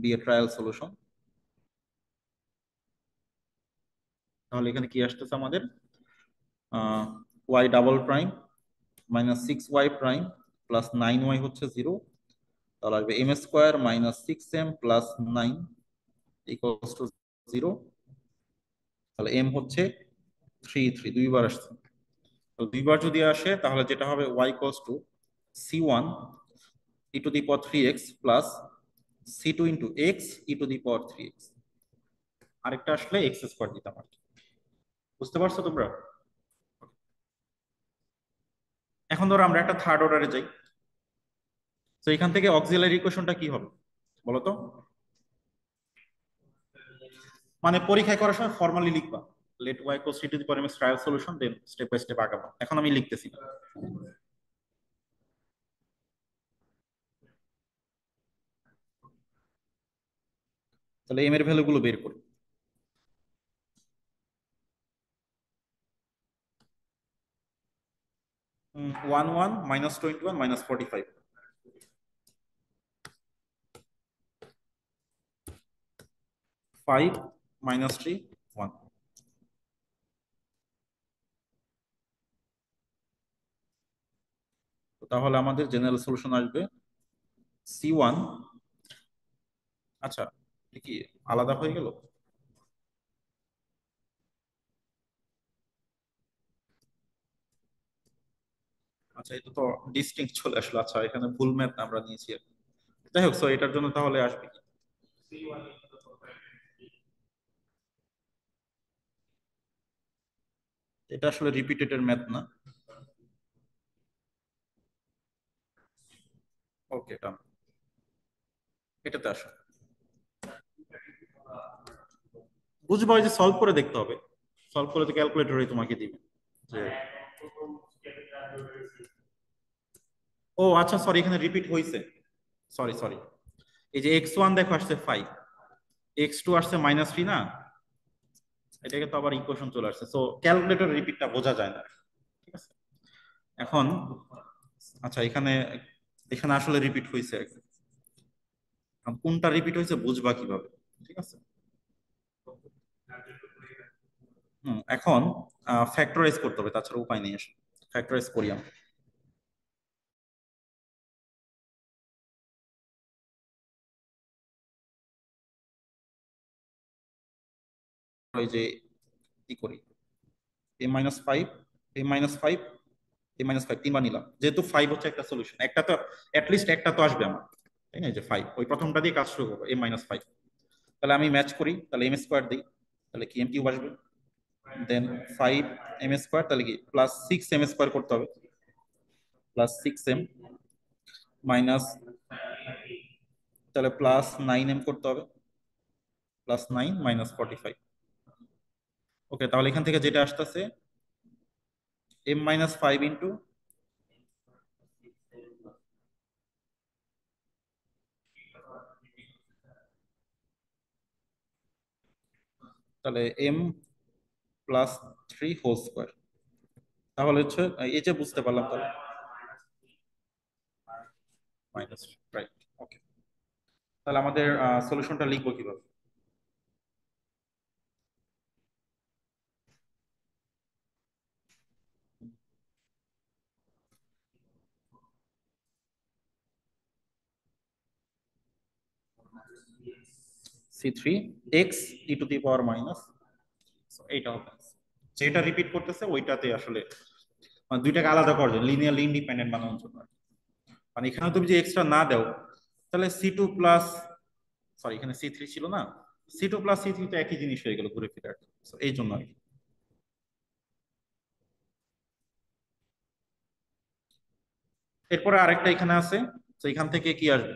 be a trial solution. তাহলে এখানে কি আসতেছে আমাদের, y double prime minus 6y prime plus 9y হচ্ছে 0। তাহলে আসবে m square minus 6m plus 9 equals to 0। তাহলে এম হচ্ছে 3 দুইবার আসছে। তো দুইবার যদি আসে তাহলে যেটা হবে y equals two c1 E to the power 3x plus c2 into x e to the power 3x। আরেকটা আসলে এক্স স্কোয়ার দিতাম আর কি। বুঝতে পারছো তোমরা? এখন ধরো আমরা একটা থার্ড অর্ডারে যাই। তো এখান থেকে অক্সিলারি ইকুয়েশনটা কি হবে বলো তো? মানে পরীক্ষায় করার সময় ফর্মালি লিখবা, let y equals to the power m x trial solution, then step by step আগাবো। এখন আমি লিখতেছি না। তাহলে এম এর ভ্যালু গুলো বের করি। 1 1 মাইনাস 21 মাইনাস 45, 5 মাইনাস 3 1। তাহলে আমাদের জেনারেল সলিউশন আসবে c1। আচ্ছা, এটা কি আলাদা হয়ে গেল? আচ্ছা, এটা তো ডিস্টিংক্ট চলে আসলো। আচ্ছা, এখানে ভুল ম্যাথ আমরা নিয়েছি আর কি। যাই হোক, সো এটার জন্য তাহলে আসবে কি, এটা আসলে রিপিটেড ম্যাথ না। ওকে, এটা এটাতে আসো। বুঝবো, যে সলভ করে দেখতে হবে। সলভ করে তো ক্যালকুলেটরই তোমাকে দিবে যে, ও আচ্ছা সরি, এখানে রিপিট হয়েছে। সরি সরি, এই যে x1 দেখো আসছে 5, x2 আসছে -3 না, এটাকে তো আবার ইকুয়েশন চলে আসছে। সো ক্যালকুলেটর রিপিটটা বোঝা যায় না, ঠিক আছে? এখন আচ্ছা, এখানে এখানে আসলে রিপিট হয়েছে। এখন কোনটা রিপিট হয়েছে বুঝবা কিভাবে, ঠিক আছে? এখন ফ্যাক্টরাইজ করতে হবে, তাছাড়া উপায় নেই আসলে। ফ্যাক্টরাইজ করি আমরা। ওই যে কি করি, a-5, a-5, a-5 তিনবার নিলাম, যেহেতু 5 হচ্ছে একটা সলিউশন, একটা তো অ্যাটলিস্ট একটা তো আসবে আমার, তাই না? এই যে 5, ওই প্রথমটা দিয়ে কাজ শুরু করবো, a-5। তাহলে আমি ম্যাচ করি, তাহলে এম স্কোয়ার দিই, তাহলে কি এম কিউব আসবে। দেন 5m স্কোয়ার, তাহলে কি প্লাস 6m স্কোয়ার করতে হবে, প্লাস 6m মাইনাস, তাহলে প্লাস 9m করতে হবে, প্লাস 9 মাইনাস 45। ওকে, তাহলে এখান থেকে যেটা আসতেছে m-5 ইন্টু, তাহলে m+3 হোল স্কোয়ার। তাহলে হচ্ছে এই যে বুঝতে পারলাম তাহলে মাইনাস, রাইট। ওকে, তাহলে আমাদের সলিউশনটা লিখবো কিভাবে? c3 x E to the power minus, এইটা হবে যেটা রিপিট করতেছে ওইটাতে আসলে দুইটাকে আলাদা করার জন্য, লিনিয়ারলি ইন্ডিপেন্ডেন্ট বানানোর জন্য। মানে এখানে তুমি যে এক্সট্রা না দাও, তাহলে সি টু প্লাস, সরি এখানে সি3 ছিল না, সি2 প্লাস সি3 তো একই জিনিস হয়ে গেল ঘুরে ফিরে আর কি। So, এই জন্য আর কি। এরপরে আরেকটা এখানে আছে, তো এখান থেকে কি আসবে,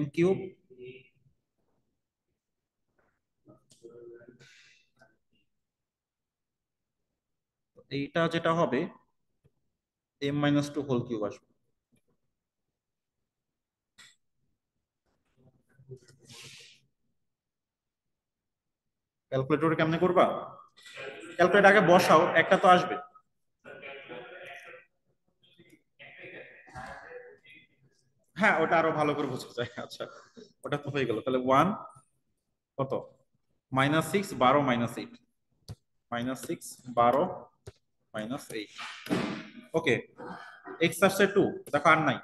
m³ এইটা যেটা হবে m-2 হোল কিউব আসবে। ক্যালকুলেটরে কেমনে করবা, ক্যালকুলেটর আগে বসাও, একটা তো আসবে। হ্যাঁ ওটা আরো ভালো করে বোঝা যায়, আচ্ছা ওটা তো হয়ে গেল, তাহলে 1 কত, -6 12 -8, -6 12 -8, ওকে। এক্স আসছে 2, দেখো আর নাই,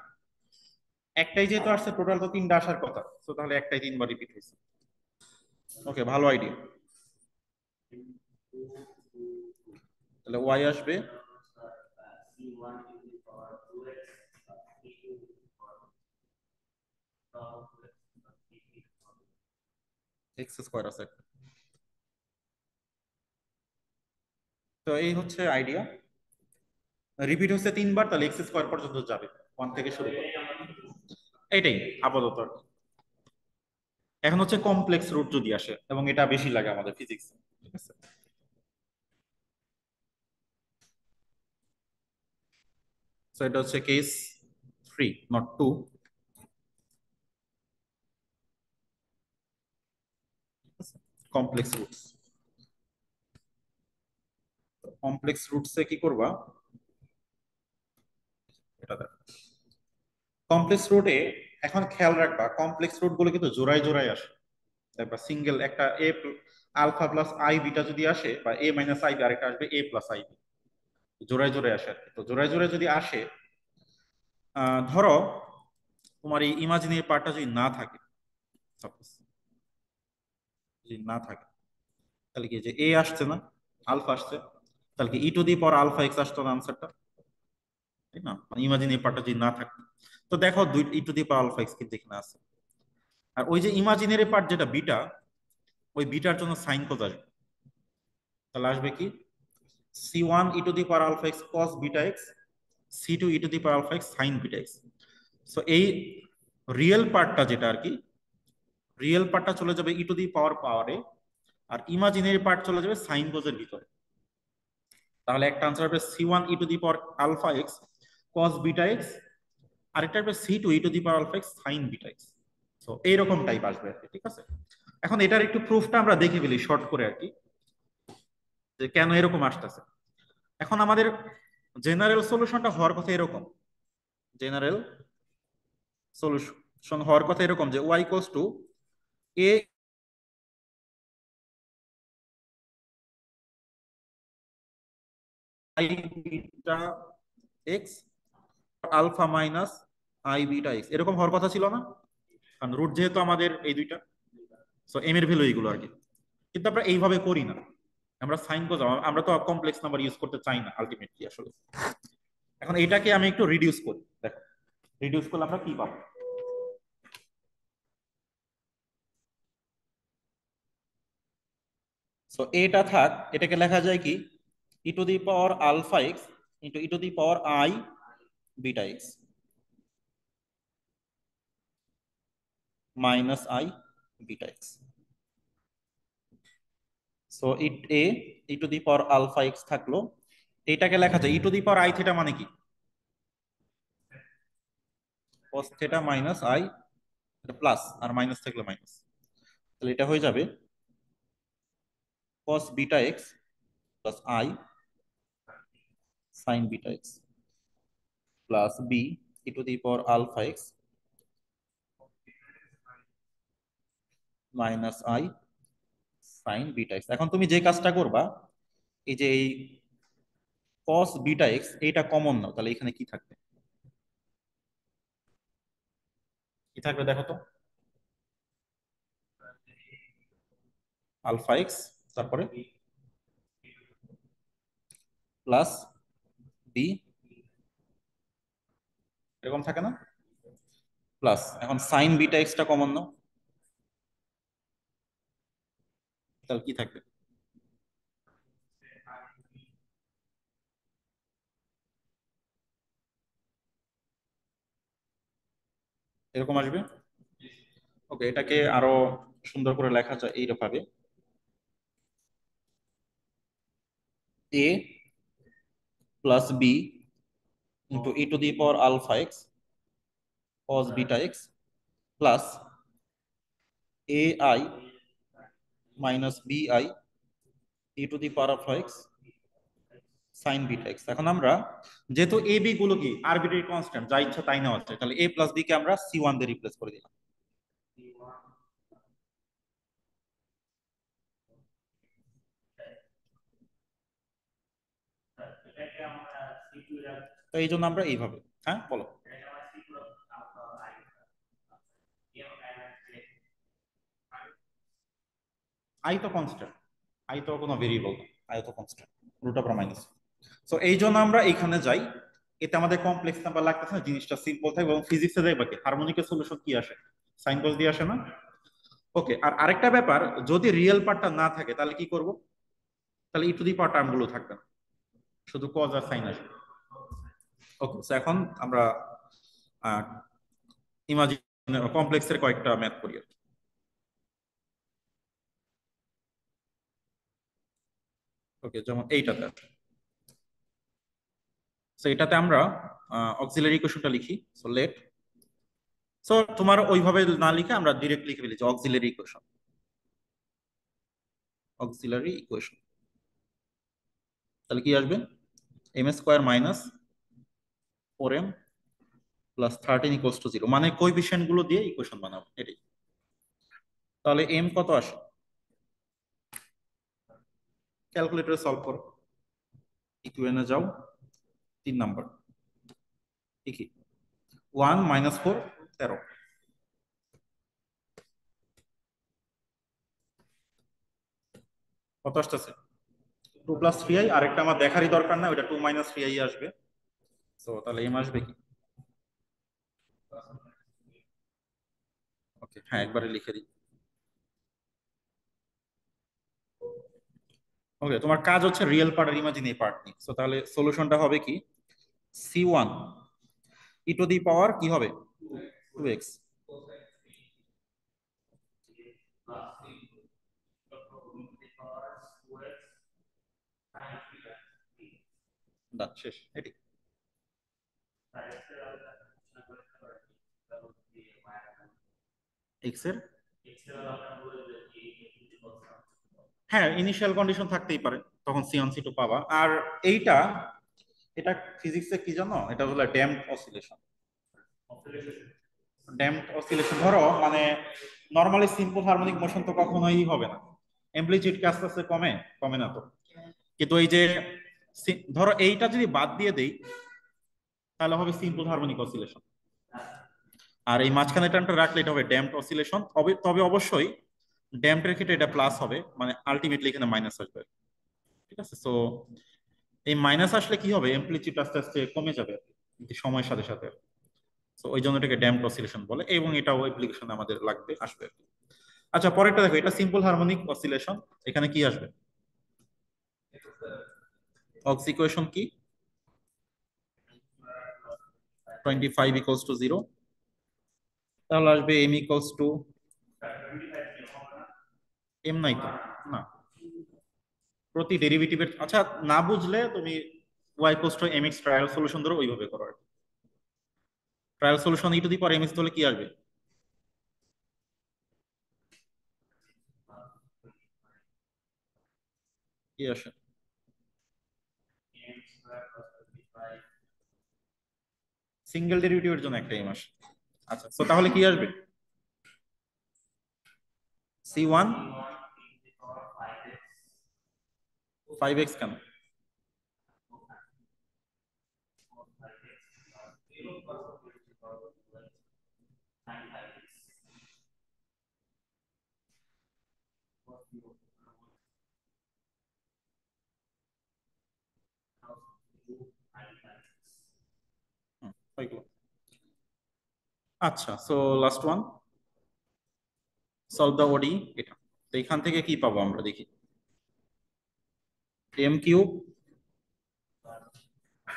একটাই যেহেতু আসছে, টোটাল তো তিনটা আসার কথা, তো তাহলে একটাই তিনবার রিপিট হয়েছে। ওকে, ভালো আইডিয়া। তাহলে ওয়াই আসবে x² আছে। তো এই হচ্ছে আইডিয়া, রিপিট হচ্ছে তিনবার, তাহলে x² পর্যন্ত যাবে, 1 থেকে শুরু করে। এটাই আপাতত আর কি। এখন হচ্ছে কমপ্লেক্স রুট যদি আসে, এবং এটা বেশি লাগে আমাদের ফিজিক্স, ঠিক আছে। সো এটা হচ্ছে case 3, not 2। Complex roots, complex রুটসে কি করবা, এটা দেখো। কমপ্লেক্স রুটে এখন খেয়াল রাখবা, কমপ্লেক্স রুট গুলো কিন্তু জোড়ায় জোড়ায় আসে। তারপর সিঙ্গেল একটা আলফা প্লাস আই বিটা যদি আসে, বা a - আই বি, আরেকটা আসবে a+আই বি, জোড়ায় জোড়ায় আসে আর কি। তো জোড়ায় জোড়ায় যদি আসে, ধরো তোমার এই ইমাজিনারি পার্টটা যদি না থাকে, সাপোজ যদি না থাকে, তাহলে কি, যে এ আসছে না, আলফা আসছে, তাহলে কি e⁻α x আসতো না আনসারটা, তাই না, ইমাজিনারি পার্টটা যদি না থাকে। তো দেখো e⁻α x কিন্তু এখানে আছে। আর ওই যে ইমাজিনারি পার্ট যেটা বিটা, ওই বিটার জন্য সাইন কজ আসবে, তাহলে আসবে কি, c1 e⁻α x cos beta x, c2 e⁻α x sign beta x. So এই রিয়েল পার্টটা যেটা আর কি, রিয়েল পার্টটা চলে যাবে পাওয়ারে, আর ইমাজিনারি পার্ট চলে যাবে সাইন কোজের ভিতরে। তাহলে একটা আনসার হবে c1 e⁻α x cos beta x, আরেকটা হবে c2 e⁻α x sign beta x. তো এইরকম টাইপ আসবে আর কি, ঠিক আছে। এখন এটার একটু প্রুফটা আমরা দেখে ফেলি শর্ট করে আর কি, যে কেন এরকম আসতেছে। এখন আমাদের জেনারেল সলিউশনটা হওয়ার কথা এরকম, জেনারেল সলিউশন হওয়ার কথা এরকম, যে y = a i beta x alpha minus i beta x, এরকম হওয়ার কথা ছিল না, কারণ রুট যেহেতু আমাদের এই দুইটা, সো এম এর ভ্যালু এইগুলো আর কি। কিন্তু আমরা এইভাবে করি না, আমরা সাইন কোজ, আমরা তো কমপ্লেক্স নাম্বার ইউজ করতে চাই না আলটিমেটলি আসলে। এখন এটাকে আমি একটু রিডিউস করি, দেখো রিডিউস করলে আমরা কি পাবো। সো এটা থাক, এটাকে লেখা যায় কি, e⁻α x e⁻i beta x -i beta x. So e⁻α x থাকলো, এটাকে লেখা যায় e⁻i থিটা মানে কি, cos theta minus i, plus আর মাইনাস থাকলে মাইনাস, তাহলে এটা হয়ে যাবে cos beta x plus i sine beta x plus b e⁻α x minus i sine beta x. এখন তুমি যে কাজটা করবা, এই যে এই cos বিটা এক্স এইটা কমন নাও, তাহলে এখানে কি থাকবে, কি থাকবে দেখো তো, আলফা এক্স, তারপরে প্লাস বি এরকম থাকে না? প্লাস এখন সাইন বিটা এক্সটা কমন নাও, তাহলে কি থাকবে? এরকম আসবে। ওকে, এটাকে আরো সুন্দর করে লেখা যায় এইরকম ভাবে, A plus B into e to the power alpha x cos beta x plus A i minus B i e to the power of x sine beta x. এখন আমরা যেহেতু এ বি গুলো কি আরবিট্রারি কনস্ট্যান্ট, যা ইচ্ছা তাই নেওয়া যায়, তাহলে এ প্লাস বি কে আমরা সি ওয়ান দিয়ে রিপ্লেস করে দিলাম। তো এই জন্য আমরা এইভাবে, হ্যাঁ বলো। আই তো কনস্ট্যান্ট, আই তো কোনো ভেরিয়েবল না, আই তো constant, root of minus. So এই জন্য আমরা এইখানে যাই, এতে আমাদের কমপ্লেক্স নাম্বার লাগতেছে না, জিনিসটা সিম্পল থাকবে। এবং ফিজিক্সে দেখবা কি হারমোনিকের সলিউশন কি আসে, সাইন কস দিয়ে আসে না? ওকে, আর আরেকটা ব্যাপার, যদি রিয়েল পার্টটা না থাকে তাহলে কি করব? তাহলে ই টু দি পাওয়ার টার্ম গুলো থাকবে না, শুধু কজ আর সাইন আসবে। ওকে, এখন আমরা ইমাজিন কমপ্লেক্সের কয়েকটা ম্যাথ করি আর কি। ওকে, যেমন এইটাতে, সো এটাতে আমরা অক্সিলারি ইকুয়েশনটা লিখি। সো লেট, সো তোমার ওইভাবে না লিখে আমরা ডিরেক্ট লিখে ফেলেছি অক্সিলারি ইকুয়েশন। অক্সিলারি ইকুয়েশন তাহলে কি আসবে? M square minus 4m plus 13 = 0, মানে কোইফিসিয়েন্ট গুলো দিয়ে ইকুয়েশন বানাবো এটাই। তাহলে এম কত আসে? ক্যালকুলেটরে সলভ করো, ইকুয়েশনে যাও, 3 নাম্বার লিখি, 1 - 4 13। কত আসতেছে? 2 + 3i, আরেকটা আমার দেখারই দরকার না, ওটা 2 - 3i আসবে। তো তাহলে এম আসবে কি? ওকে, হ্যাঁ একবারে লিখে দিই। ওকে, তোমার কাজ হচ্ছে রিয়েল পার্ট আর ইমাজিনারি পার্ট নিয়ে। সো তাহলে সলিউশনটা হবে কি, c1 ই টু দি পাওয়ার কি হবে, 2x, ডান, শেষ এটি। এক্স এর, হ্যাঁ ইনিশিয়াল কন্ডিশন থাকতেই পারে, তখন সি ওয়ান সি টু পাবা। আর এইটা, এটা ফিজিক্সে কি জানো, এটা হলো ড্যাম্পড অসিলেশন। ড্যাম্পড অসিলেশন ধরো মানে নর্মালি সিম্পল হারমোনিক মোশন তো কখনোই হবে না, অ্যাম্প্লিটিউড কি আস্তে আস্তে কমে? কমে না তো। কিন্তু এই যে ধরো এইটা যদি বাদ দিয়ে দেই তাহলে হবে সিম্পল হারমোনিক অসিলেশন। আর এই মাঝখানে টার্মটা রাখলে এটা হবে ড্যাম্পড অসিলেশন। তবে অবশ্যই ড্যাম্পের ক্ষেত্রে এটা প্লাস হবে, মানে আলটিমেটলি এখানে মাইনাস আসবে। ঠিক আছে, সো এই মাইনাস আসলে কি হবে, অ্যাম্প্লিটিউড আস্তে আস্তে কমে যাবে সময়ের সাথে সাথে। তো ওই জন্য এটাকে ড্যাম্পড অসিলেশন বলে, এবং এটাও অ্যাপ্লিকেশন আমাদের লাগবে, আসবে। আচ্ছা, পরেরটা দেখো, এটা সিম্পল হারমোনিক অসিলেশন। এখানে কি আসবে? অক্স ইকুয়েশন কি? 25 = 0। তাহলে আসবে এম নাই তো, না, প্রতি ডেরিভেটিভের, আচ্ছা না বুঝলে তুমি y = mx ট্রায়াল সলিউশন ধরো, ওইভাবে করো আর কি। Trial solution E to the power mx হলে কি আসবে? কি আসে? সিঙ্গেল ডেরিভেটিভের জন্য একটা এম আসে। আচ্ছা, তো তাহলে কি আসবে? c1 5x কেন? হুম, ওইগুলো। আচ্ছা, so last one, solve the ODE. এটা তো এখান থেকে কি পাবো আমরা দেখি। এম কিউব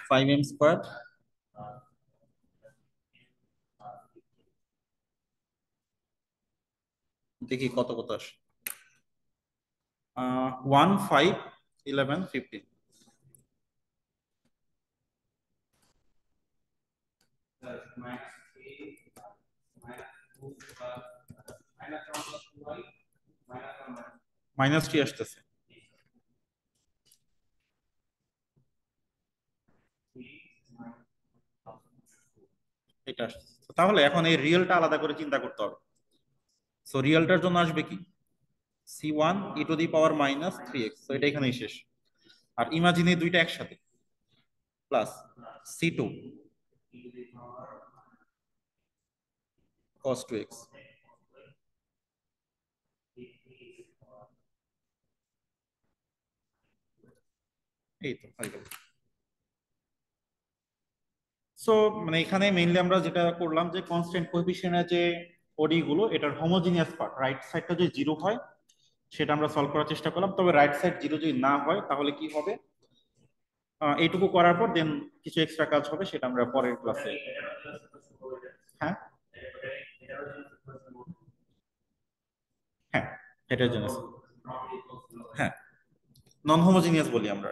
5m² দেখি কত কত আসে। 1 5 11 15। -3 আসতেছে। এটা আসতেছে। তাহলে এখন এই রিয়েলটা আলাদা করে চিন্তা করতে হবে। সো রিয়েলটার জন্য আসবে কি, c1 e⁻³ তো এটা এখানেই শেষ। আর ইমাজিনে দুইটা একসাথে, প্লাস c2 cos 2x। এই তো হয়ে গেল। সো মানে এখানে মেইনলি আমরা যেটা করলাম যে কনস্ট্যান্ট কোএফিসিয়েন্টের যে ওডি গুলো, এটার হোমোজিনিয়াস পার্ট রাইট সাইডটা যদি জিরো হয় সেটা আমরা সলভ করার চেষ্টা করলাম। তবে রাইট সাইড জিরো যদি না হয় তাহলে কি হবে, এইটুকু করার পর দেন কিছু এক্সট্রা কাজ হবে, সেটা আমরা পরের ক্লাসে। হ্যাঁ, হ্যাঁ, এটার জন্য। হ্যাঁ, নন হোমোজিনিয়াস বলি আমরা।